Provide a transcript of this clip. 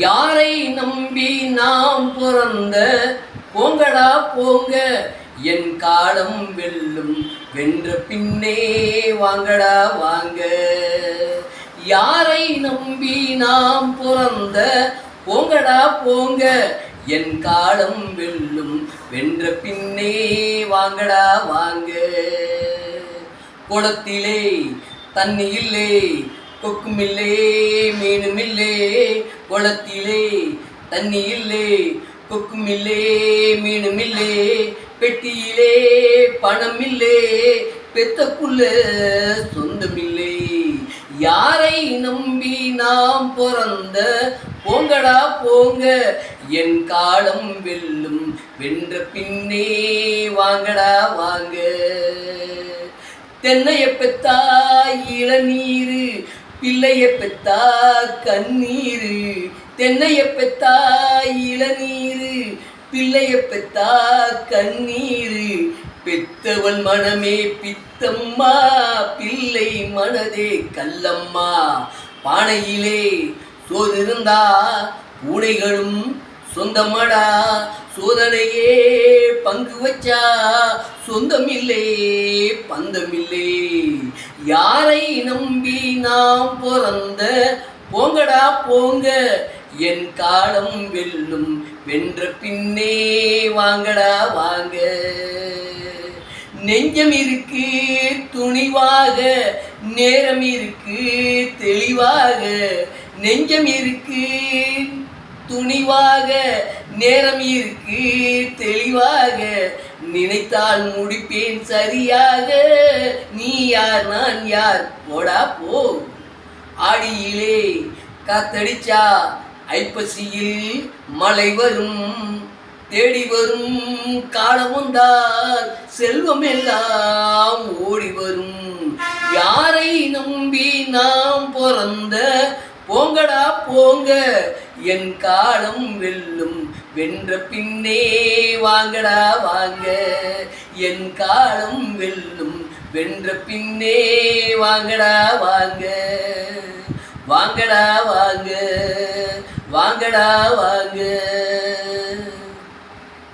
யாரை நம்பி நாம் பிறந்த போங்கடா போங்க, என் காலம் வெல்லும் வென்ற பின்னே வாங்கடா வாங்க. யாரை நம்பி நாம் பிறந்த போங்கடா போங்க, என் காலம் வெல்லும் வென்ற பின்னே வாங்கடா வாங்க. குளத்திலே தண்ணி இல்லே, கொக்குமில்லே மீனுமில்லே, குளத்திலே தண்ணி இல்லே, கொக்குமில்லே மீனுமில்லே, பெட்டியிலே பணமில்லே, பெத்த புள்ள சொந்தமில்லை. யாரை நம்பி நாம் பிறந்த போங்கடா போங்க, என் காலம் வெல்லும் வென்ற பின்னே வாங்கடா வாங்க. தென்னைய பெத்தா இளநீரு, பிள்ளைய பெத்தா கண்ணீரு. தென்னைய பெத்தா இளநீரு, பிள்ளைய பெத்தா கண்ணீரு. பெத்தவள் மனமே பித்தம்மா, பிள்ளை மனதே கல்லம்மா. பானையிலே சோறு இருந்தா பூனைகளும் சொந்தமடா, சோதனையே பங்கு வச்சா சொந்தமில்லை பந்தமில்லை. யாரை நம்பி நாம் பிறந்த போங்கடா போங்க, என் காலம் வெல்லும் வென்ற பின்னே வாங்கடா வாங்க. நெஞ்சம் இருக்கு துணிவாக, நேரம் இருக்கு தெளிவாக. நெஞ்சம் இருக்கு துணிவாக, நேரம் இருக்கு தெளிவாக. நினைத்தால் முடிப்பேன் சரியாக, நீ யார் நான் யார் போடா போ. ஆடியிலே காத்தடிச்சா ஐப்பசியில் மழை வரும், தேடி வரும் காலம் வந்தால் செல்வம் எல்லாம் ஓடி வரும். யாரை நம்பி நாம் பிறந்த போங்கடா போங்க, என் காலம் வெல்லும் வென்ற பின்னே வாங்கடா வாங்க. என் காலம் வெல்லும் வென்ற பின்னே வாங்கடா வாங்க. வாங்கடா வாங்க, வாங்கடா வாங்க.